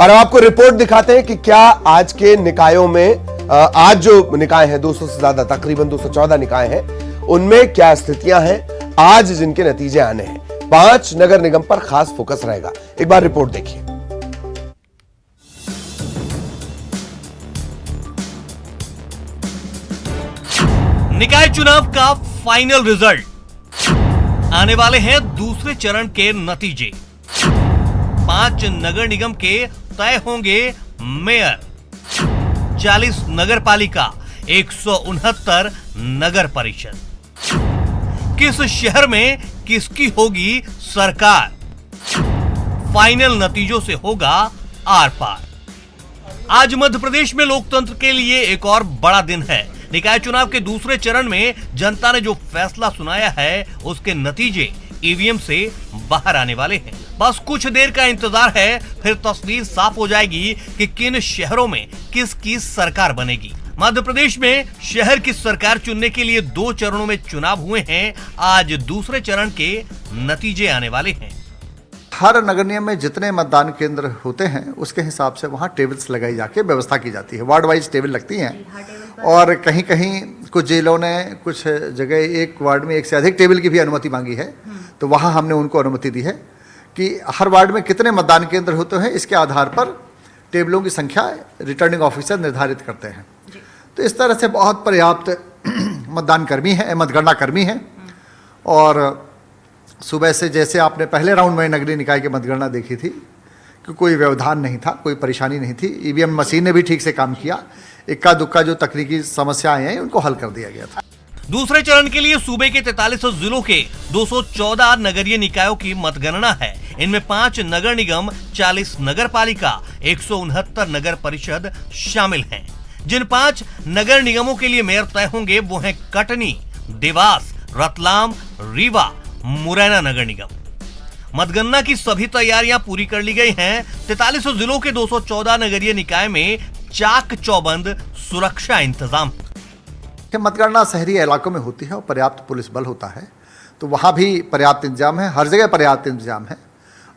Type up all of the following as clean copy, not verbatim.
और अब आपको रिपोर्ट दिखाते हैं कि क्या आज के निकायों में, आज जो निकाय हैं 200 से ज्यादा, तकरीबन 214 निकाय हैं, उनमें क्या स्थितियां हैं आज जिनके नतीजे आने हैं। 5 नगर निगम पर खास फोकस रहेगा। एक बार रिपोर्ट देखिए। निकाय चुनाव का फाइनल रिजल्ट आने वाले हैं। दूसरे चरण के नतीजे। 5 नगर निगम के तय होंगे मेयर, 40 नगर पालिका, 169 नगर परिषद। किस शहर में किसकी होगी सरकार, फाइनल नतीजों से होगा आर पार। आज मध्य प्रदेश में लोकतंत्र के लिए एक और बड़ा दिन है। निकाय चुनाव के दूसरे चरण में जनता ने जो फैसला सुनाया है उसके नतीजे ईवीएम से बाहर आने वाले हैं। बस कुछ देर का इंतजार है, फिर तस्वीर साफ हो जाएगी कि किन शहरों में किसकी सरकार बनेगी। मध्य प्रदेश में शहर की सरकार चुनने के लिए 2 चरणों में चुनाव हुए हैं। आज दूसरे चरण के नतीजे आने वाले हैं। हर नगर निगम में जितने मतदान केंद्र होते हैं उसके हिसाब से वहाँ टेबल्स लगाई जाके व्यवस्था की जाती है। वार्ड वाइज टेबल लगती हैं और कहीं कहीं कुछ जिलों ने कुछ जगह एक वार्ड में 1 से अधिक टेबल की भी अनुमति मांगी है, तो वहाँ हमने उनको अनुमति दी है कि हर वार्ड में कितने मतदान केंद्र होते हैं इसके आधार पर टेबलों की संख्या रिटर्निंग ऑफिसर निर्धारित करते हैं। तो इस तरह से बहुत पर्याप्त मतदान कर्मी हैं, मतगणना कर्मी हैं। और सुबह से जैसे आपने पहले राउंड में नगरीय निकाय की मतगणना देखी थी कि कोई व्यवधान नहीं था, कोई परेशानी नहीं थी। ईवीएम मशीन ने भी ठीक से काम किया। इक्का दुक्का जो तकनीकी समस्याएं हैं उनको हल कर दिया गया था। दूसरे चरण के लिए सूबे के 43 जिलों के 214 नगरीय निकायों की मतगणना है। इनमें 5 नगर निगम, 40 नगर पालिका, 169 नगर परिषद शामिल हैं। जिन 5 नगर निगमों के लिए मेयर तय होंगे वो हैं कटनी, देवास, रतलाम, रीवा, मुरैना नगर निगम। मतगणना की सभी तैयारियां पूरी कर ली गई हैं। 43 जिलों के 214 नगरीय निकाय में चाक चौबंद सुरक्षा इंतजाम। मतगणना शहरी इलाकों में होती है और पर्याप्त पुलिस बल होता है, तो वहाँ भी पर्याप्त इंतजाम है, हर जगह पर्याप्त इंतजाम है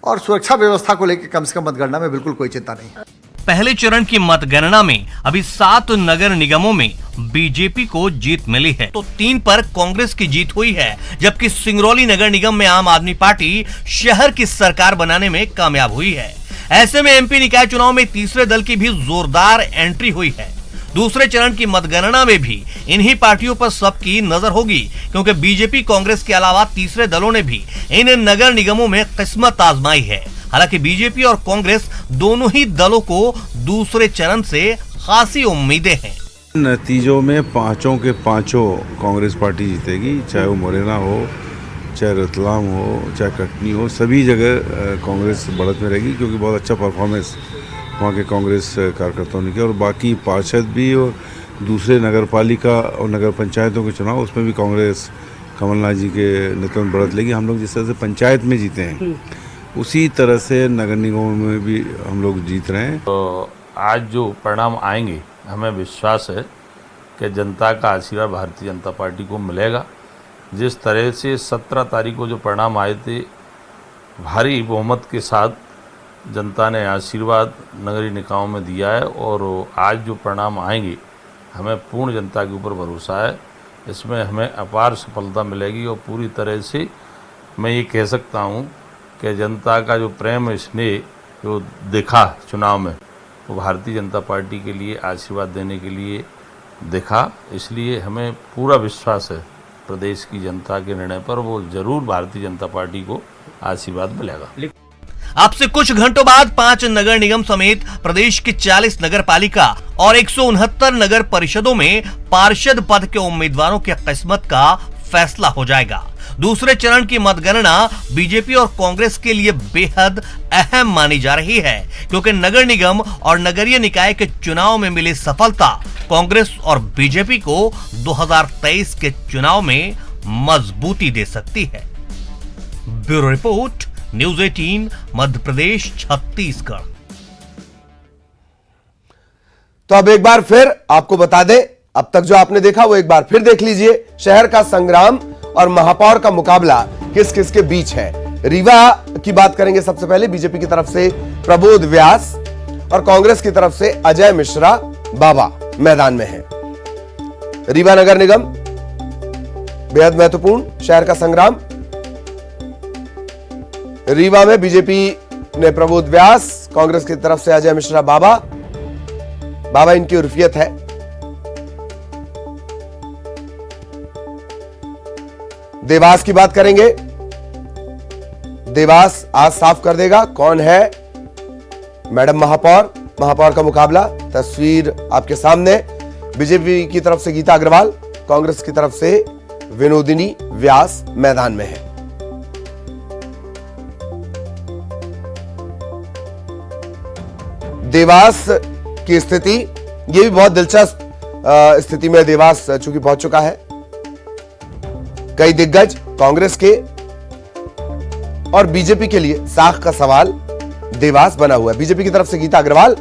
और सुरक्षा व्यवस्था को लेकर कम से कम मतगणना में बिल्कुल कोई चिंता नहीं। पहले चरण की मतगणना में अभी 7 नगर निगमों में बीजेपी को जीत मिली है, तो 3 पर कांग्रेस की जीत हुई है, जबकि सिंगरौली नगर निगम में आम आदमी पार्टी शहर की सरकार बनाने में कामयाब हुई है। ऐसे में एमपी निकाय चुनाव में तीसरे दल की भी जोरदार एंट्री हुई है। दूसरे चरण की मतगणना में भी इन्हीं पार्टियों पर सबकी नजर होगी, क्योंकि बीजेपी, कांग्रेस के अलावा तीसरे दलों ने भी इन नगर निगमों में किस्मत आजमाई है। हालांकि बीजेपी और कांग्रेस दोनों ही दलों को दूसरे चरण से खासी उम्मीदें हैं। नतीजों में 5 के 5 कांग्रेस पार्टी जीतेगी, चाहे वो मुरैना हो, चाहे रतलाम हो, चाहे कटनी हो, सभी जगह कांग्रेस बढ़त में रहेगी, क्योंकि बहुत अच्छा परफॉर्मेंस वहाँ के कांग्रेस कार्यकर्ताओं ने किया। और बाकी पार्षद भी और दूसरे नगर पालिका और नगर पंचायतों के चुनाव, उसमें भी कांग्रेस कमलनाथ जी के नेतृत्व में बढ़त लेगी। हम लोग जिस तरह से पंचायत में जीते हैं उसी तरह से नगर निगमों में भी हम लोग जीत रहे हैं। तो आज जो परिणाम आएंगे, हमें विश्वास है कि जनता का आशीर्वाद भारतीय जनता पार्टी को मिलेगा। जिस तरह से 17 तारीख को जो परिणाम आए थे, भारी बहुमत के साथ जनता ने आशीर्वाद नगरीय निकायों में दिया है और आज जो परिणाम आएंगे, हमें पूर्ण जनता के ऊपर भरोसा है। इसमें हमें अपार सफलता मिलेगी और पूरी तरह से मैं ये कह सकता हूँ कि जनता का जो प्रेम स्नेह जो देखा चुनाव में, वो भारतीय जनता पार्टी के लिए आशीर्वाद देने के लिए देखा। इसलिए हमें पूरा विश्वास है प्रदेश की जनता के निर्णय पर, वो जरूर भारतीय जनता पार्टी को आशीर्वाद मिलेगा। अब से कुछ घंटों बाद 5 नगर निगम समेत प्रदेश के 40 नगर पालिका और 169 नगर परिषदों में पार्षद पद के उम्मीदवारों की किस्मत का फैसला हो जाएगा। दूसरे चरण की मतगणना बीजेपी और कांग्रेस के लिए बेहद अहम मानी जा रही है, क्योंकि नगर निगम और नगरीय निकाय के चुनाव में मिली सफलता कांग्रेस और बीजेपी को 2023 के चुनाव में मजबूती दे सकती है। Bureau report, news 18, Madhya Pradesh, Chhattisgarh. तो अब एक बार फिर आपको बता दें, अब तक जो आपने देखा वो एक बार फिर देख लीजिए। शहर का संग्राम और महापौर का मुकाबला किस किस के बीच है। रीवा की बात करेंगे सबसे पहले। बीजेपी की तरफ से प्रबोध व्यास और कांग्रेस की तरफ से अजय मिश्रा बाबा मैदान में हैं। रीवा नगर निगम बेहद महत्वपूर्ण शहर का संग्राम। रीवा में बीजेपी ने प्रबोध व्यास, कांग्रेस की तरफ से अजय मिश्रा बाबा। बाबा इनकी उर्फियत है। देवास की बात करेंगे। देवास आज साफ कर देगा कौन है मैडम महापौर। महापौर का मुकाबला, तस्वीर आपके सामने। बीजेपी की तरफ से गीता अग्रवाल, कांग्रेस की तरफ से विनोदिनी व्यास मैदान में है। देवास की स्थिति, ये भी बहुत दिलचस्प स्थिति में देवास चूंकि पहुंच चुका है। कई दिग्गज कांग्रेस के और बीजेपी के लिए साख का सवाल देवास बना हुआ है। बीजेपी की तरफ से गीता अग्रवाल,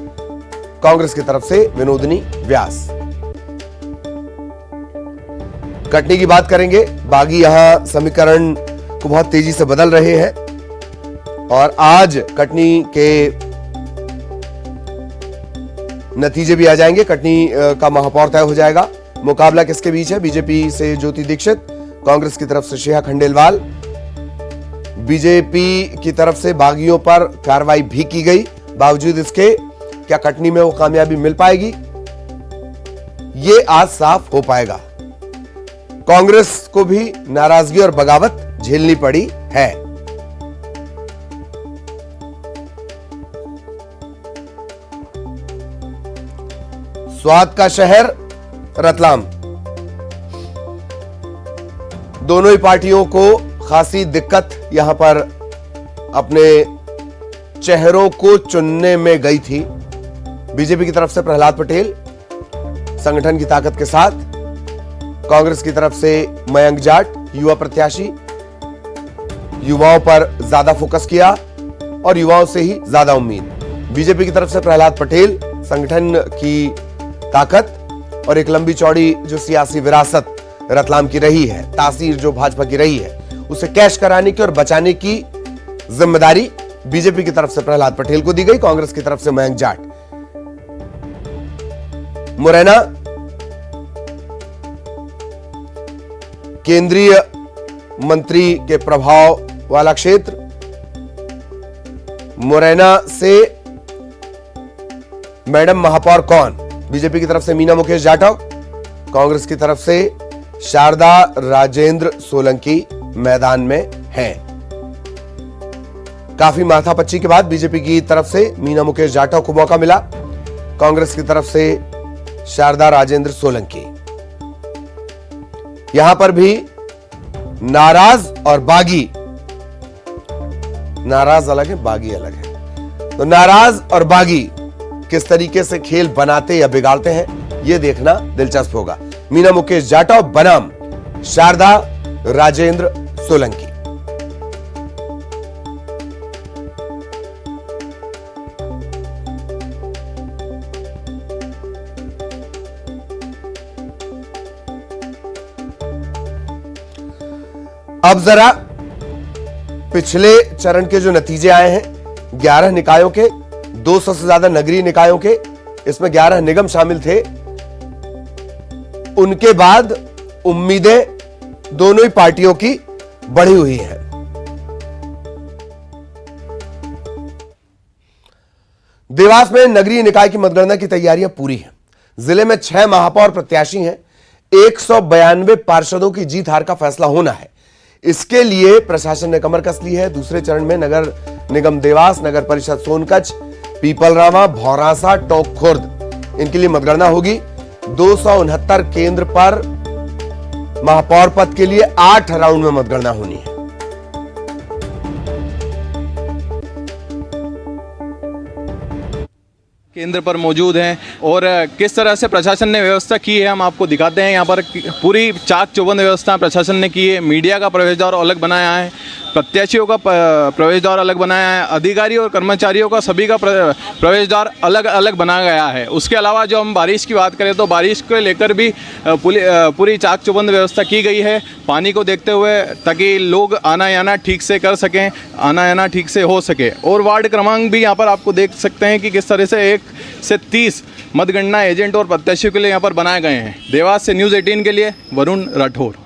कांग्रेस की तरफ से विनोदिनी व्यास। कटनी की बात करेंगे। बागी यहां समीकरण को बहुत तेजी से बदल रहे हैं और आज कटनी के नतीजे भी आ जाएंगे। कटनी का महापौर तय हो जाएगा। मुकाबला किसके बीच है? बीजेपी से ज्योति दीक्षित, कांग्रेस की तरफ से श्रेया खंडेलवाल। बीजेपी की तरफ से बागियों पर कार्रवाई भी की गई, बावजूद इसके क्या कटनी में वो कामयाबी मिल पाएगी? ये आज साफ हो पाएगा। कांग्रेस को भी नाराजगी और बगावत झेलनी पड़ी है। स्वाद का शहर रतलाम, दोनों ही पार्टियों को खासी दिक्कत यहां पर अपने चेहरों को चुनने में गई थी। बीजेपी की तरफ से प्रहलाद पटेल संगठन की ताकत के साथ, कांग्रेस की तरफ से मयंक जाट युवा प्रत्याशी, युवाओं पर ज्यादा फोकस किया और युवाओं से ही ज्यादा उम्मीद। बीजेपी की तरफ से प्रहलाद पटेल संगठन की ताकत और एक लंबी चौड़ी जो सियासी विरासत रतलाम की रही है, तासीर जो भाजपा की रही है, उसे कैश कराने की और बचाने की जिम्मेदारी बीजेपी की तरफ से प्रहलाद पटेल को दी गई, कांग्रेस की तरफ से मयंक जाट। मुरैना केंद्रीय मंत्री के प्रभाव वाला क्षेत्र। मुरैना से मैडम महापौर कौन? बीजेपी की तरफ से मीना मुकेश जाटव, कांग्रेस की तरफ से शारदा राजेंद्र सोलंकी मैदान में हैं। काफी माथापच्ची के बाद बीजेपी की तरफ से मीना मुकेश जाटव को मौका मिला, कांग्रेस की तरफ से शारदा राजेंद्र सोलंकी। यहां पर भी नाराज और बागी, नाराज अलग है, बागी अलग है। तो नाराज और बागी किस तरीके से खेल बनाते या बिगाड़ते हैं, यह देखना दिलचस्प होगा। मीना मुकेश जाटव बनाम शारदा राजेंद्र सोलंकी। अब जरा पिछले चरण के जो नतीजे आए हैं, 11 निकायों के, 200 से ज्यादा नगरीय निकायों के, इसमें 11 निगम शामिल थे। उनके बाद उम्मीदें दोनों ही पार्टियों की बढ़ी हुई हैं। देवास में नगरीय निकाय की मतगणना की तैयारियां पूरी हैं। जिले में 6 महापौर प्रत्याशी हैं। 192 पार्षदों की जीत हार का फैसला होना है। इसके लिए प्रशासन ने कमर कस ली है। दूसरे चरण में नगर निगम देवास, नगर परिषद सोनकच्छ, पीपलरावा, भौरासा, टोंक खुर्द, इनके लिए मतगणना होगी। 269 केंद्र पर महापौर पद के लिए 8 राउंड में मतगणना होनी है। केंद्र पर मौजूद हैं और किस तरह से प्रशासन ने व्यवस्था की है हम आपको दिखाते हैं। यहाँ पर पूरी चाक चौबंद व्यवस्था प्रशासन ने की है। मीडिया का प्रवेश द्वार अलग बनाया है। प्रत्याशियों का प्रवेश द्वार अलग बनाया है, अधिकारी और कर्मचारियों का सभी का प्रवेश द्वार अलग अलग बनाया गया है। उसके अलावा जो हम बारिश की बात करें तो बारिश को लेकर भी पूरी चाक चौबंद व्यवस्था की गई है पानी को देखते हुए, ताकि लोग आना जाना ठीक से कर सकें, आना जाना ठीक से हो सके। और वार्ड क्रमांक भी यहाँ पर आपको देख सकते हैं कि किस तरह से 1 से 30 मतगणना एजेंट और प्रत्याशियों के लिए यहाँ पर बनाए गए हैं। देवास से न्यूज़ 18 के लिए वरुण राठौर।